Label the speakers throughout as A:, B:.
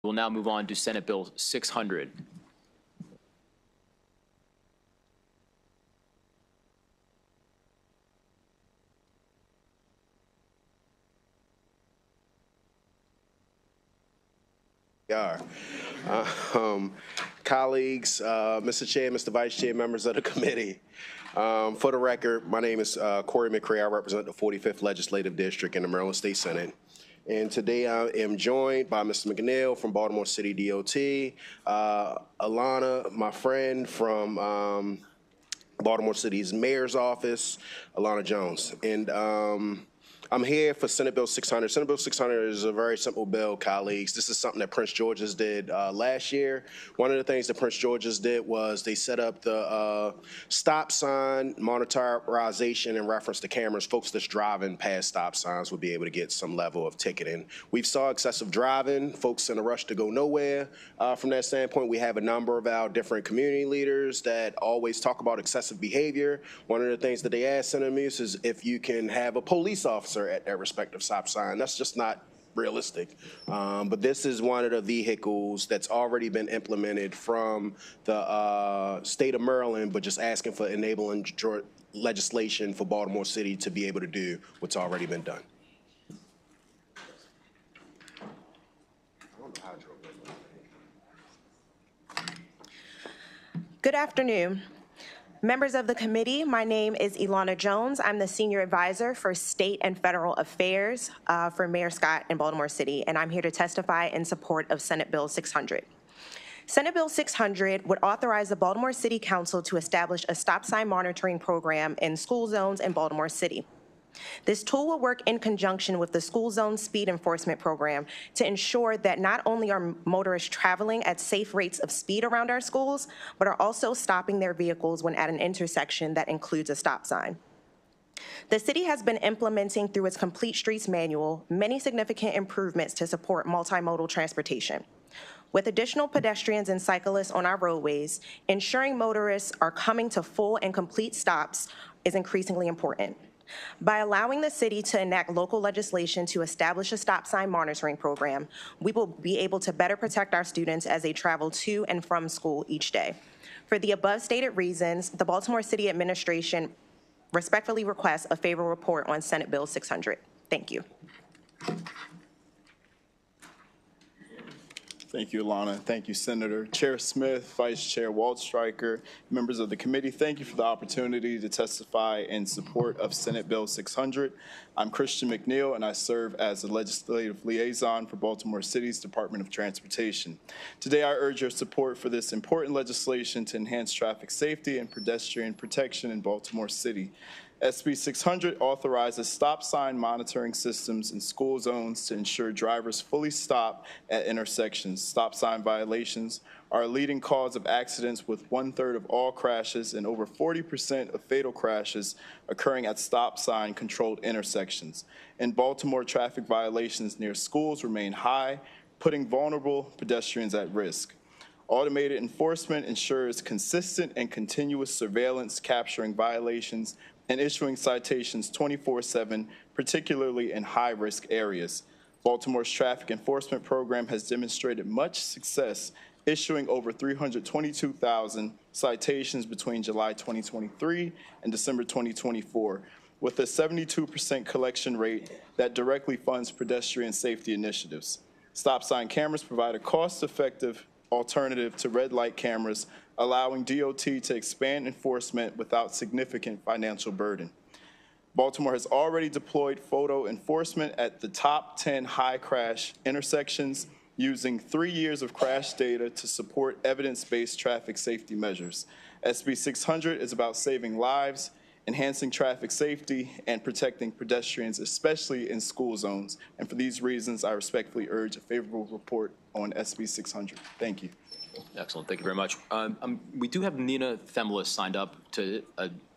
A: We'll now move on to Senate Bill 600.
B: Colleagues, Mr. Chair, Mr. Vice Chair, members of the committee. For the record, my name is Corey McCray. I represent the 45th Legislative District in the Maryland State Senate. And today I am joined by Mr. McNeil from Baltimore City DOT, Alana, my friend from Baltimore City's Mayor's Office, Alana Jones. And I'm here for Senate Bill 600. Senate Bill 600 is a very simple bill, colleagues. This is something that Prince George's did last year. One of the things that Prince George's did was they set up the stop sign monitorization in reference to cameras. Folks that's driving past stop signs would be able to get some level of ticketing. We've saw excessive driving, folks in a rush to go nowhere. From that standpoint, we have a number of our different community leaders that always talk about excessive behavior. One of the things that they ask senators is if you can have a police officer at their respective stop sign. That's just not realistic. But this is one of the vehicles that's already been implemented from the state of Maryland, but just asking for enabling legislation for Baltimore City to be able to do what's already been done.
C: Good afternoon. Members of the committee, my name is Ilana Jones. I'm the Senior Advisor for State and Federal Affairs for Mayor Scott in Baltimore City, and I'm here to testify in support of Senate Bill 600. Senate Bill 600 would authorize the Baltimore City Council to establish a stop sign monitoring program in school zones in Baltimore City. This tool will work in conjunction with the school zone speed enforcement program to ensure that not only are motorists traveling at safe rates of speed around our schools, but are also stopping their vehicles when at an intersection that includes a stop sign. The city has been implementing through its Complete Streets Manual many significant improvements to support multimodal transportation. With additional pedestrians and cyclists on our roadways, ensuring motorists are coming to full and complete stops is increasingly important. By allowing the city to enact local legislation to establish a stop sign monitoring program, we will be able to better protect our students as they travel to and from school each day. For the above stated reasons, the Baltimore City Administration respectfully requests a favorable report on Senate Bill 600. Thank you.
D: Thank you, Alana. Thank you, Senator. Chair Smith, Vice Chair Waldstreicher, members of the committee, thank you for the opportunity to testify in support of Senate Bill 600. I'm Christian McNeil, and I serve as the Legislative Liaison for Baltimore City's Department of Transportation. Today, I urge your support for this important legislation to enhance traffic safety and pedestrian protection in Baltimore City. SB 600 authorizes stop sign monitoring systems in school zones to ensure drivers fully stop at intersections. Stop sign violations are a leading cause of accidents, with 1/3 of all crashes and over 40% of fatal crashes occurring at stop sign controlled intersections. In Baltimore, traffic violations near schools remain high, putting vulnerable pedestrians at risk. Automated enforcement ensures consistent and continuous surveillance, capturing violations and issuing citations 24/7, particularly in high-risk areas. Baltimore's traffic enforcement program has demonstrated much success, issuing over 322,000 citations between July 2023 and December 2024, with a 72% collection rate that directly funds pedestrian safety initiatives. Stop sign cameras provide a cost-effective alternative to red light cameras, allowing DOT to expand enforcement without significant financial burden. Baltimore has already deployed photo enforcement at the top 10 high crash intersections, using 3 years of crash data to support evidence-based traffic safety measures. SB 600 is about saving lives, enhancing traffic safety, and protecting pedestrians, especially in school zones. And for these reasons, I respectfully urge a favorable report on SB 600. Thank you.
A: Excellent. Thank you very much. We do have Nina Themelis signed up to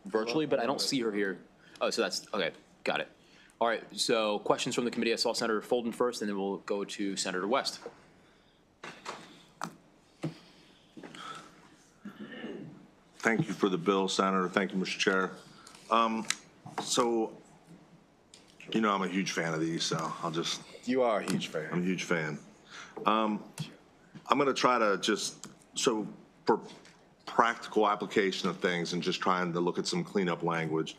A: virtually, but I don't see her here. Oh, so that's okay. Got it. All right. So questions from the committee. I saw Senator Folden first, and then we'll go to Senator West.
E: Thank you for the bill, Senator. Thank you, Mr. Chair. So, you know, I'm a huge fan of these, so I'll just.
B: You are a huge fan.
E: I'm a huge fan. I'm going to try to just, so for practical application of things and just trying to look at some cleanup language,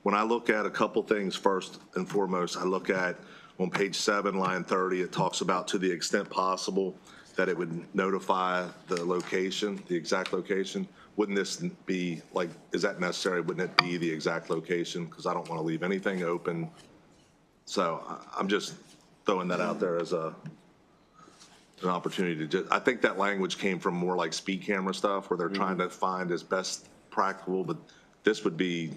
E: when I look at a couple things, first and foremost, I look at on page 7, line 30, it talks about to the extent possible that it would notify the location, the exact location. Wouldn't this be like, is that necessary? Wouldn't it be the exact location? Because I don't want to leave anything open. So I'm just throwing that out there as an opportunity to just, I think that language came from more like speed camera stuff where they're trying to find as best practical, but this would be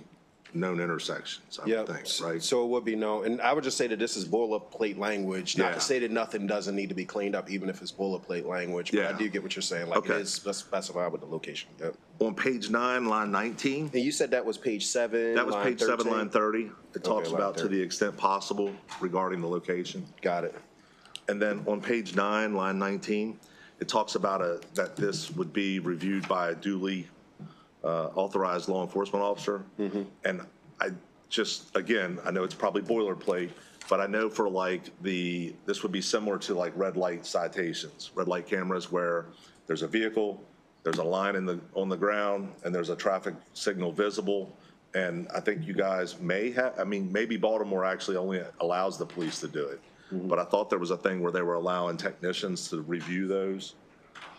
E: known intersections, I would think, right?
B: So it would be known, and I would just say that this is boilerplate language, not
E: Yeah.
B: to say that nothing doesn't need to be cleaned up, even if it's boilerplate language, but I
E: Yeah.
B: do get what you're saying, like
E: Okay.
B: it is specified with the location. Yep.
E: On page 9, line 19,
B: And you said that was page 7,
E: that was
B: line
E: page 7,
B: 13?
E: line 30. It talks
B: line
E: about to
B: 30.
E: the extent possible regarding the location.
B: Got it.
E: And then on page 9, line 19, it talks about that this would be reviewed by a duly authorized law enforcement officer. And I just, again, I know it's probably boilerplate, but I know for like this would be similar to like red light citations, red light cameras where there's a vehicle, there's a line on the ground, and there's a traffic signal visible. And I think you guys may have, I mean, maybe Baltimore actually only allows the police to do it. But I thought there was a thing where they were allowing technicians to review those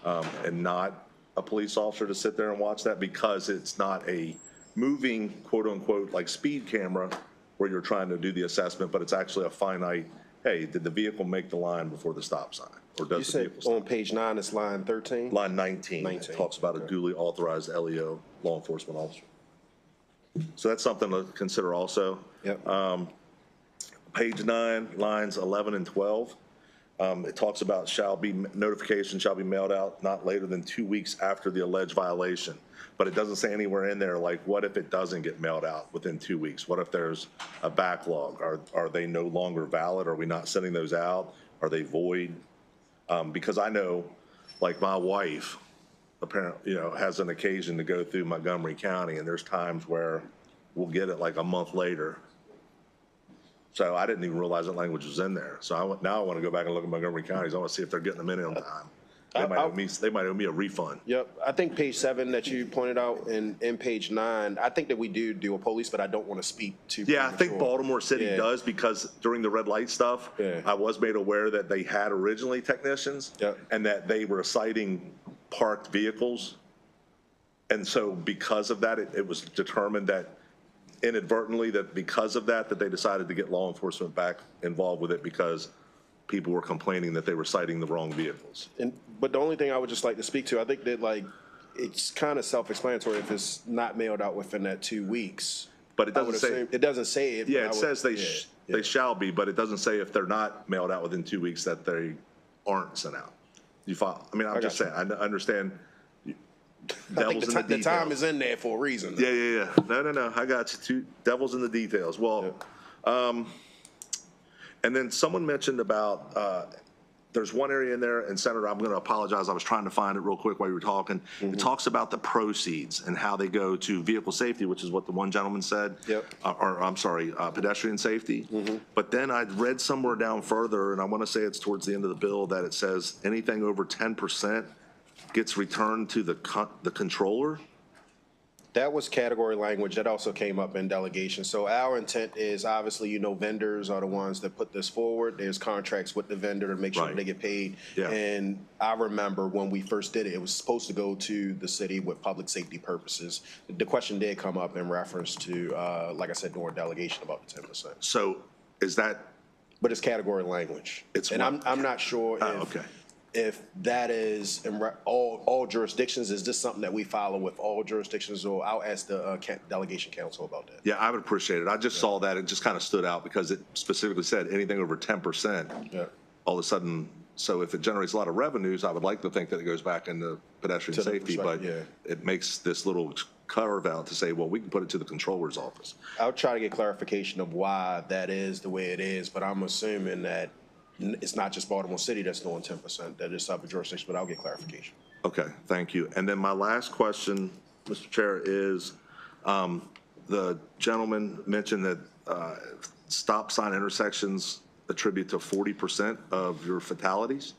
E: and not a police officer to sit there and watch that because it's not a moving, quote unquote, like speed camera where you're trying to do the assessment, but it's actually a finite, hey, did the vehicle make the line before the stop sign? Or
B: You
E: does the
B: said
E: vehicle stop?
B: on page 9, it's line 13?
E: Line 19,
B: 19,
E: it talks about a duly authorized LEO, law enforcement officer. So that's something to consider also.
B: Yep.
E: Page 9, lines 11 and 12, it talks about notification shall be mailed out not later than 2 weeks after the alleged violation. But it doesn't say anywhere in there, like, what if it doesn't get mailed out within 2 weeks? What if there's a backlog? Are they no longer valid? Are we not sending those out? Are they void? Because I know, like, my wife apparently, has an occasion to go through Montgomery County, and there's times where we'll get it like a month later. So I didn't even realize that language was in there. So now I want to go back and look at Montgomery counties. I want to see if they're getting them in on time. They might owe me a refund.
B: Yep, I think page 7 that you pointed out and page 9, I think that we do a police, but I don't want to speak to.
E: Yeah, I think
B: premature.
E: Baltimore City
B: Yeah.
E: does because during the red light stuff,
B: Yeah.
E: I was made aware that they had originally technicians
B: Yep.
E: and that they were citing parked vehicles. And so because of that, it was determined that inadvertently that because of that they decided to get law enforcement back involved with it because people were complaining that they were citing the wrong vehicles.
B: But the only thing I would just like to speak to, I think that like, it's kind of self-explanatory if it's not mailed out within that 2 weeks.
E: But it
B: I would
E: doesn't say.
B: assume- It doesn't say it. but
E: Yeah,
B: I
E: it
B: would-
E: says
B: yeah.
E: they shall be, but it doesn't say if they're not mailed out within 2 weeks that they aren't sent out. You follow? I mean, I'm just saying, I understand.
B: I think
E: Devil's in the
B: the time
E: details.
B: is in there for a reason.
E: Yeah. No. I got you. Devil's in the details. Well, and then someone mentioned about, there's one area in there, and Senator, I'm going to apologize. I was trying to find it real quick while you were talking. It talks about the proceeds and how they go to vehicle safety, which is what the one gentleman said.
B: Yep.
E: Or I'm sorry, pedestrian safety. But then I read somewhere down further, and I want to say it's towards the end of the bill, that it says anything over 10% gets returned to the controller.
B: That was category language. That also came up in delegation. So our intent is obviously, vendors are the ones that put this forward. There's contracts with the vendor to make sure
E: Right.
B: they get paid.
E: Yeah.
B: And I remember when we first did it, it was supposed to go to the city with public safety purposes. The question did come up in reference to, like I said, during delegation about the 10%.
E: So is that,
B: But it's category language.
E: It's
B: And
E: what?
B: I'm not sure
E: okay.
B: if that is in all jurisdictions. Is this something that we follow with all jurisdictions? Or I'll ask the delegation council about that.
E: Yeah, I would appreciate it. I just saw that. It just kind of stood out because it specifically said anything over 10%.
B: Yeah.
E: All of a sudden, so if it generates a lot of revenues, I would like to think that it goes back into pedestrian
B: To the
E: safety, but
B: perspective,
E: it makes this little carve out to say, well, we can put it to the controller's office.
B: I'll try to get clarification of why that is the way it is, but I'm assuming that it's not just Baltimore City that's doing 10%, that is other jurisdictions, but I'll get clarification.
E: Okay, thank you. And then my last question, Mr. Chair, is the gentleman mentioned that stop sign intersections attribute to 40% of your fatalities.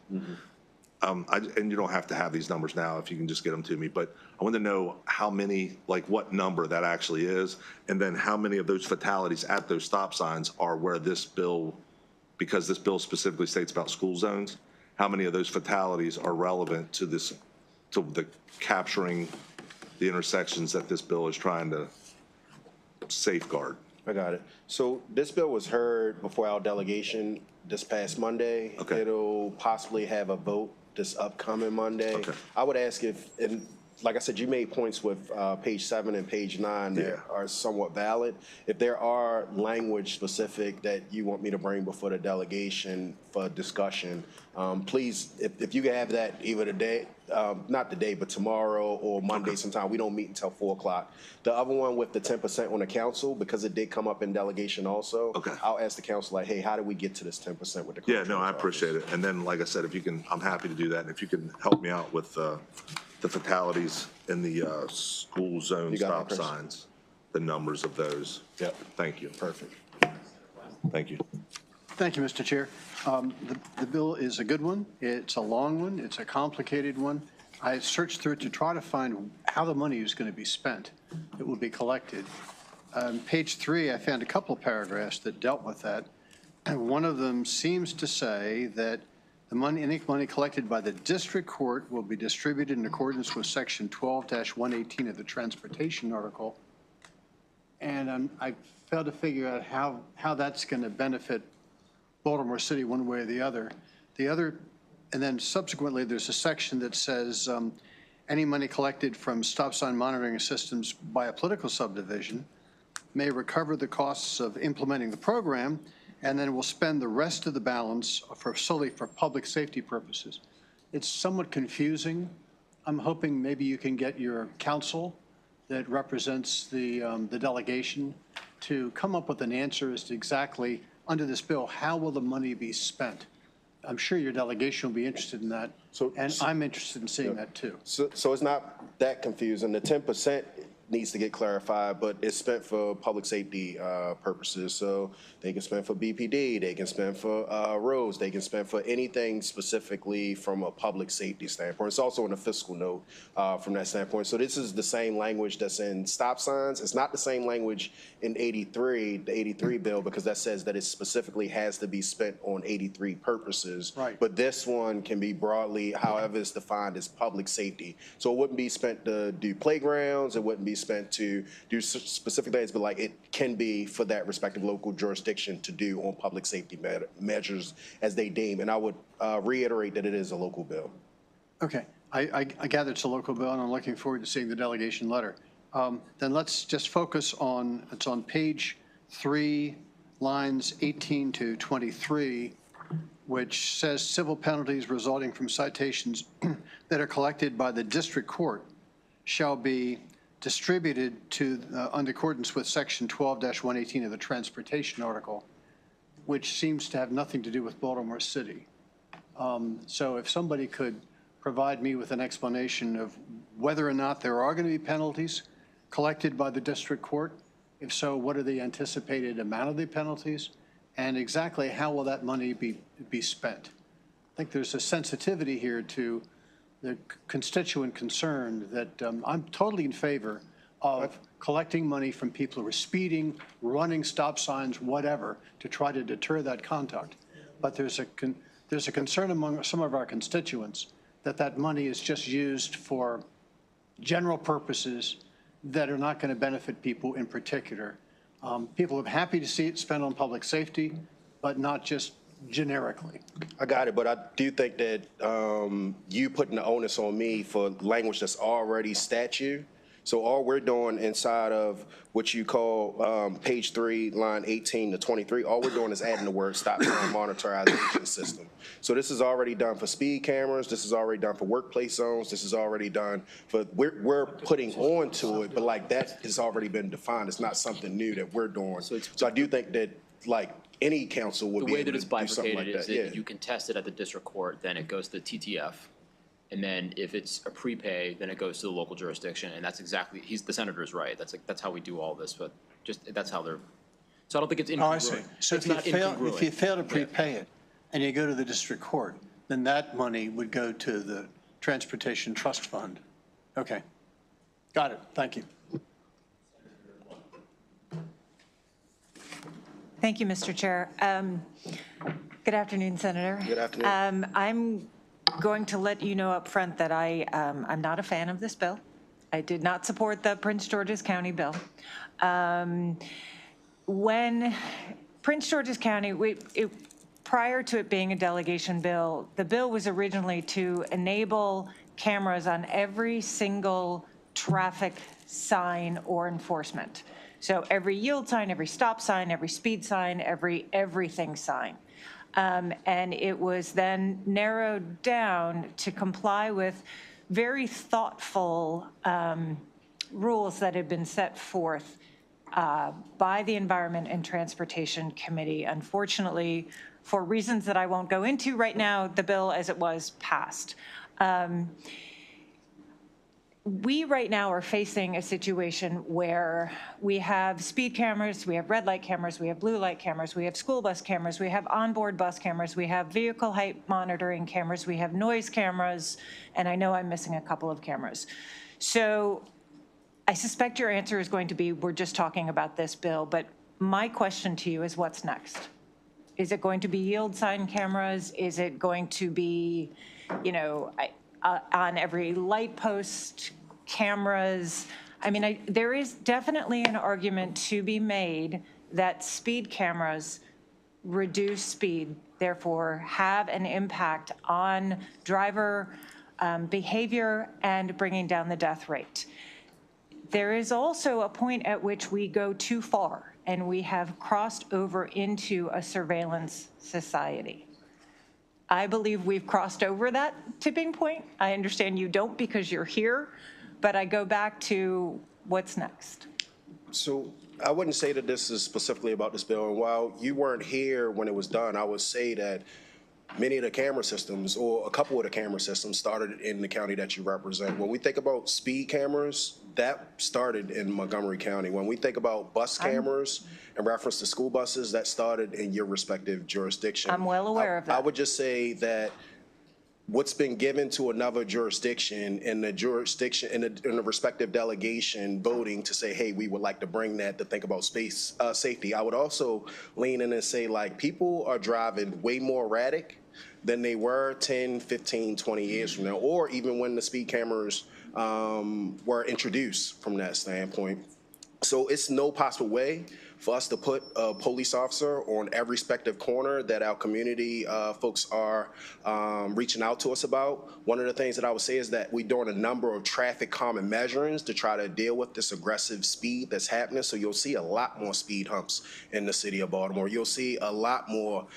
E: and you don't have to have these numbers now if you can just get them to me, but I want to know how many, like what number that actually is, and then how many of those fatalities at those stop signs are where this bill, because this bill specifically states about school zones, how many of those fatalities are relevant to this, to the capturing the intersections that this bill is trying to safeguard?
B: I got it. So this bill was heard before our delegation this past Monday.
E: Okay.
B: It'll possibly have a vote this upcoming Monday.
E: Okay.
B: I would ask if, and like I said, you made points with page 7 and page 9 that
E: Yeah.
B: are somewhat valid. If there are language specific that you want me to bring before the delegation for discussion, please, if you can have that either today, not today, but tomorrow or Monday sometime. We don't meet until 4 o'clock. The other one with the 10% on the council, because it did come up in delegation also.
E: Okay.
B: I'll ask the council, like, hey, how do we get to this 10% with the?
E: Yeah, no, I
B: Comptroller's
E: appreciate it. And then, like I said, if you can, I'm happy to do that. And if you can help me out with the fatalities in the school zone
B: You got that,
E: stop
B: Chris?
E: signs, the numbers of those.
B: Yep.
E: Thank you.
B: Perfect.
E: Thank you.
F: Thank you, Mr. Chair. The bill is a good one. It's a long one. It's a complicated one. I searched through it to try to find how the money is going to be spent. It will be collected. Page 3, I found a couple of paragraphs that dealt with that. And one of them seems to say that the money, any money collected by the district court will be distributed in accordance with section 12-118 of the transportation article. And I failed to figure out how that's going to benefit Baltimore City one way or the other. And then subsequently, there's a section that says any money collected from stop sign monitoring systems by a political subdivision may recover the costs of implementing the program, and then will spend the rest of the balance solely for public safety purposes. It's somewhat confusing. I'm hoping maybe you can get your counsel that represents the delegation to come up with an answer as to exactly, under this bill, how will the money be spent? I'm sure your delegation will be interested in that, and I'm interested in seeing that too.
B: So it's not that confusing. The 10% needs to get clarified, but it's spent for public safety purposes. So they can spend for BPD, they can spend for roads, they can spend for anything specifically from a public safety standpoint. It's also in a fiscal note from that standpoint. So this is the same language that's in stop signs. It's not the same language in 83, the 83 bill, because that says that it specifically has to be spent on 83 purposes.
F: Right.
B: But this one can be broadly, however it's defined, as public safety. So it wouldn't be spent to do playgrounds, it wouldn't be spent to do specific things, but like it can be for that respective local jurisdiction to do on public safety measures as they deem. And I would reiterate that it is a local bill.
F: Okay, I gather it's a local bill, and I'm looking forward to seeing the delegation letter. Then let's just focus on, it's on page 3, lines 18 to 23, which says civil penalties resulting from citations that are collected by the district court shall be distributed to, in accordance with section 12-118 of the transportation article, which seems to have nothing to do with Baltimore City. So if somebody could provide me with an explanation of whether or not there are going to be penalties collected by the district court. If so, what are the anticipated amount of the penalties? And exactly how will that money be spent? I think there's a sensitivity here to the constituent concern that I'm totally in favor of collecting money from people who are speeding, running stop signs, whatever, to try to deter that conduct. But there's a concern among some of our constituents that that money is just used for general purposes that are not going to benefit people in particular. People are happy to see it spent on public safety, but not just generically.
B: I got it, but I do think that you putting the onus on me for language that's already statute. So all we're doing inside of what you call page 3, line 18 to 23, all we're doing is adding the word stop sign monitorization system. So this is already done for speed cameras. This is already done for workplace zones. This is already done for, we're putting on to it, but like that has already been defined. It's not something new that we're doing. So I do think that like any council would be able to do something like that.
A: The way that it's bifurcated is that if you contest it at the district court, then it goes to the TTF. And then if it's a prepay, then it goes to the local jurisdiction. And that's exactly, the senator's right. That's how we do all this, but just, that's how they're, so I don't think it's incongruent.
F: Oh, I see. So if you fail to prepay it and you go to the district court, then that money would go to the Transportation Trust Fund. Okay. Got it. Thank you.
G: Thank you, Mr. Chair. Good afternoon, Senator.
B: Good afternoon.
G: I'm going to let you know up front that I'm not a fan of this bill. I did not support the Prince George's County bill. When Prince George's County, prior to it being a delegation bill, the bill was originally to enable cameras on every single traffic sign or enforcement. So every yield sign, every stop sign, every speed sign, everything sign. And it was then narrowed down to comply with very thoughtful rules that had been set forth by the Environment and Transportation Committee. Unfortunately, for reasons that I won't go into right now, the bill as it was passed. We right now are facing a situation where we have speed cameras, we have red light cameras, we have blue light cameras, we have school bus cameras, we have onboard bus cameras, we have vehicle height monitoring cameras, we have noise cameras, and I know I'm missing a couple of cameras. So I suspect your answer is going to be, we're just talking about this bill, but my question to you is what's next? Is it going to be yield sign cameras? Is it going to be, on every light post cameras? I mean, there is definitely an argument to be made that speed cameras reduce speed, therefore have an impact on driver behavior and bringing down the death rate. There is also a point at which we go too far and we have crossed over into a surveillance society. I believe we've crossed over that tipping point. I understand you don't because you're here, but I go back to what's next.
B: So I wouldn't say that this is specifically about this bill. And while you weren't here when it was done, I would say that many of the camera systems, or a couple of the camera systems, started in the county that you represent. When we think about speed cameras, that started in Montgomery County. When we think about bus cameras in reference to school buses, that started in your respective jurisdiction.
G: I'm well aware of that.
B: I would just say that what's been given to another jurisdiction in the jurisdiction in the respective delegation voting to say, hey, we would like to bring that to think about space safety. I would also lean in and say, like, people are driving way more erratic than they were 10, 15, 20 years from now, or even when the speed cameras were introduced from that standpoint. So it's no possible way for us to put a police officer on every respective corner that our community folks are reaching out to us about. One of the things that I would say is that we're doing a number of traffic calming measures to try to deal with this aggressive speed that's happening. So you'll see a lot more speed humps in the city of Baltimore. You'll see a lot more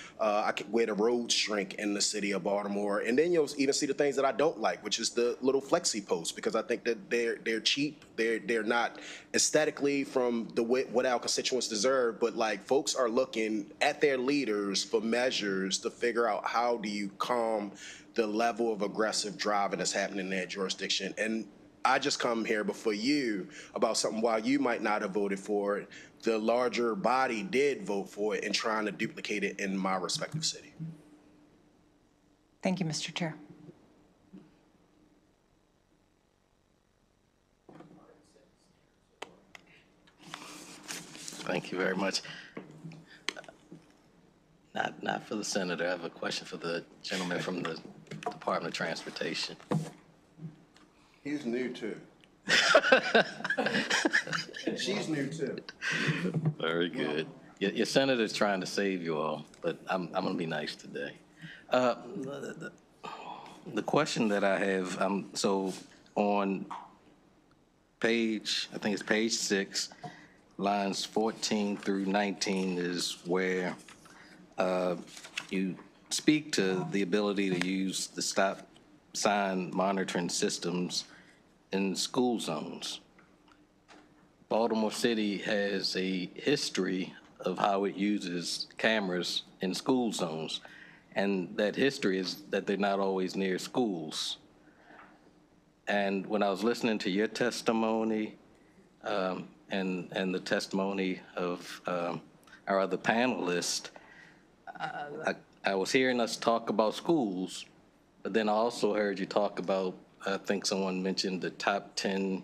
B: where the roads shrink in the city of Baltimore. And then you'll even see the things that I don't like, which is the little flexi posts, because I think that they're cheap. They're not aesthetically from what our constituents deserve, but like folks are looking at their leaders for measures to figure out how do you calm the level of aggressive driving that's happening in their jurisdiction. And I just come here before you about something while you might not have voted for it, the larger body did vote for it and trying to duplicate it in my respective city.
G: Thank you, Mr. Chair.
H: Thank you very much. Not for the senator. I have a question for the gentleman from the Department of Transportation.
B: He's new too. She's new too.
H: Very good. Your senator's trying to save you all, but I'm going to be nice today. The question that I have, so on page, I think it's page 6, lines 14 through 19 is where you speak to the ability to use the stop sign monitoring systems in school zones. Baltimore City has a history of how it uses cameras in school zones, and that history is that they're not always near schools. And when I was listening to your testimony, and the testimony of our other panelists, I was hearing us talk about schools, But then I also heard you talk about, I think someone mentioned the top 10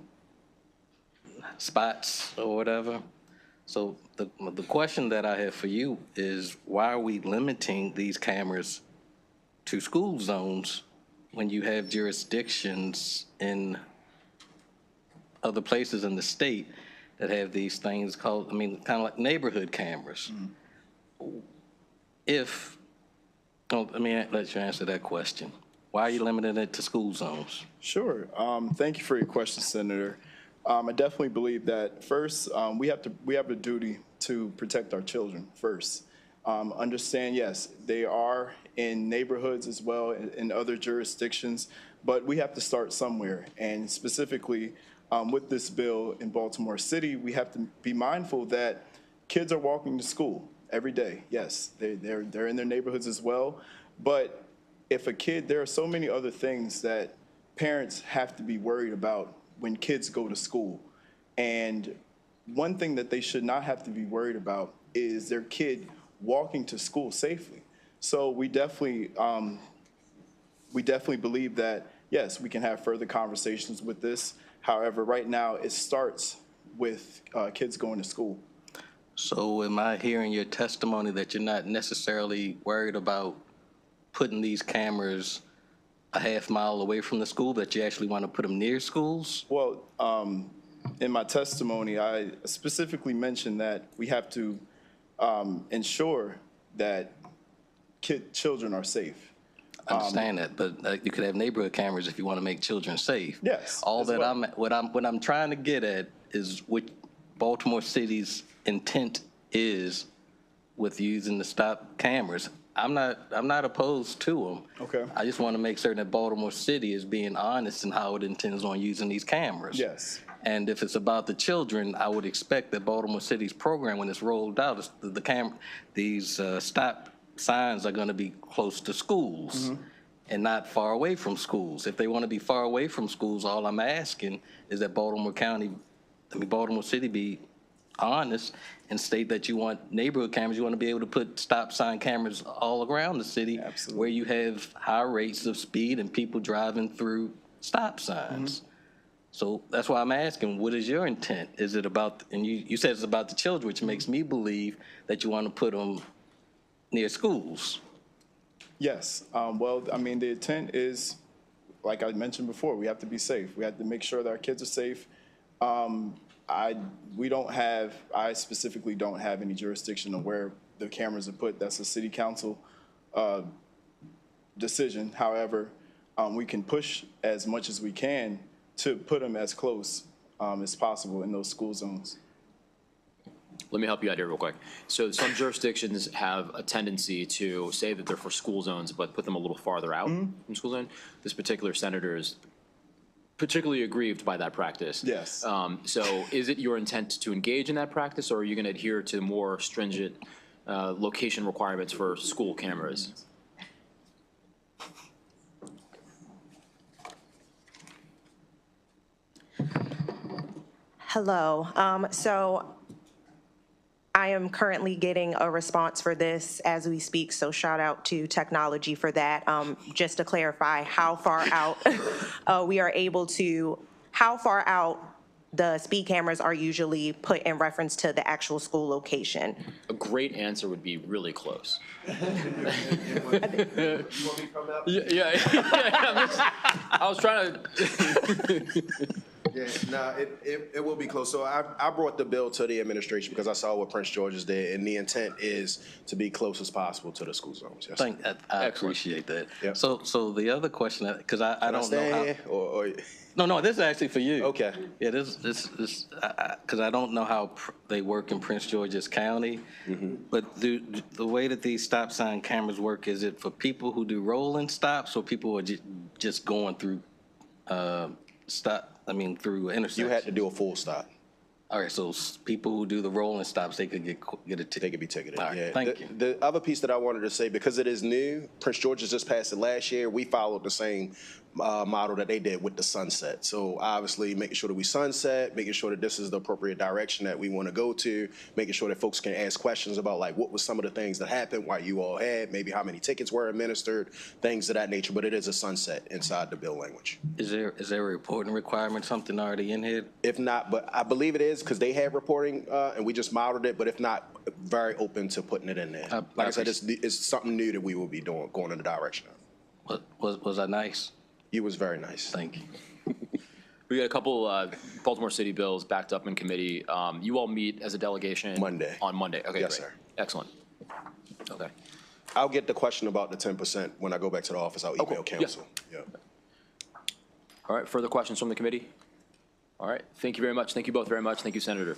H: spots or whatever. So the question that I have for you is, why are we limiting these cameras to school zones when you have jurisdictions in other places in the state that have these things called, I mean, kind of like neighborhood cameras? Let me let you answer that question. Why are you limiting it to school zones?
D: Sure. Thank you for your question, Senator. I definitely believe that first, we have a duty to protect our children first. Understand, yes, they are in neighborhoods as well, in other jurisdictions, but we have to start somewhere. And specifically, with this bill in Baltimore City, we have to be mindful that kids are walking to school every day. Yes, they're in their neighborhoods as well, but if a kid, there are so many other things that parents have to be worried about when kids go to school. And one thing that they should not have to be worried about is their kid walking to school safely. So we definitely believe that, yes, we can have further conversations with this. However, right now, it starts with kids going to school.
H: So am I hearing your testimony that you're not necessarily worried about putting these cameras a half mile away from the school, that you actually want to put them near schools?
D: Well, in my testimony, I specifically mentioned that we have to ensure that children are safe.
H: I understand that, but you could have neighborhood cameras if you want to make children safe.
D: Yes,
H: All
D: as
H: that
D: well.
H: what I'm trying to get at is what Baltimore City's intent is with using the stop cameras. I'm not opposed to them.
D: Okay.
H: I just want to make certain that Baltimore City is being honest in how it intends on using these cameras.
D: Yes.
H: And if it's about the children, I would expect that Baltimore City's program, when it's rolled out, these stop signs are going to be close to schools and not far away from schools. If they want to be far away from schools, all I'm asking is that Baltimore City be honest and state that you want neighborhood cameras. You want to be able to put stop sign cameras all around the city.
D: Absolutely.
H: Where you have high rates of speed and people driving through stop signs. So that's why I'm asking, what is your intent? Is it about, and you said it's about the children, which makes me believe that you want to put them near schools.
D: Yes. Well, I mean, the intent is, like I mentioned before, we have to be safe. We have to make sure that our kids are safe. I specifically don't have any jurisdiction of where the cameras are put. That's a city council decision. However, we can push as much as we can to put them as close as possible in those school zones.
A: Let me help you out here real quick. So some jurisdictions have a tendency to say that they're for school zones, but put them a little farther out from school zone. This particular senator is particularly aggrieved by that practice.
D: Yes.
A: So is it your intent to engage in that practice, or are you going to adhere to more stringent location requirements for school cameras?
C: Hello. So I am currently getting a response for this as we speak, so shout out to technology for that. Just to clarify how far out how far out the speed cameras are usually put in reference to the actual school location.
A: A great answer would be really close. I was trying to.
B: Yeah, no, it will be close. So I brought the bill to the administration because I saw what Prince George's did, and the intent is to be close as possible to the school zones. Yes.
H: I appreciate that.
B: Yep.
H: So the other question, because I don't know how.
B: Or
H: No, this is actually for you.
B: Okay.
H: Yeah, this because I don't know how they work in Prince George's County, but the way that these stop sign cameras work, is it for people who do rolling stops or people who are just going through through intersections?
B: you had to do a full stop.
H: All right, so people who do the rolling stops, they could get a ticket.
B: They could be ticketed.
H: All right,
B: yeah.
H: thank you.
B: The other piece that I wanted to say, because it is new, Prince George's just passed it last year. We followed the same model that they did with the sunset. So obviously making sure that we sunset, making sure that this is the appropriate direction that we want to go to, making sure that folks can ask questions about like what was some of the things that happened, why you all had, maybe how many tickets were administered, things of that nature. But it is a sunset inside the bill language.
H: Is there a reporting requirement, something already in here?
B: If not, but I believe it is because they had reporting and we just modeled it. But if not, very open to putting it in there. Like I said, it's something new that we will be doing, going in the direction of.
H: Was I nice?
B: You was very nice.
H: Thank you.
A: We got a couple Baltimore City bills backed up in committee. You all meet as a delegation?
B: Monday.
A: On Monday, okay,
B: Yes,
A: great.
B: sir.
A: Excellent. Okay.
B: I'll get the question about the 10% when I go back to the office. I'll email
A: yeah.
B: council. Yeah.
A: All right, further questions from the committee? All right, thank you very much. Thank you both very much. Thank you, Senator.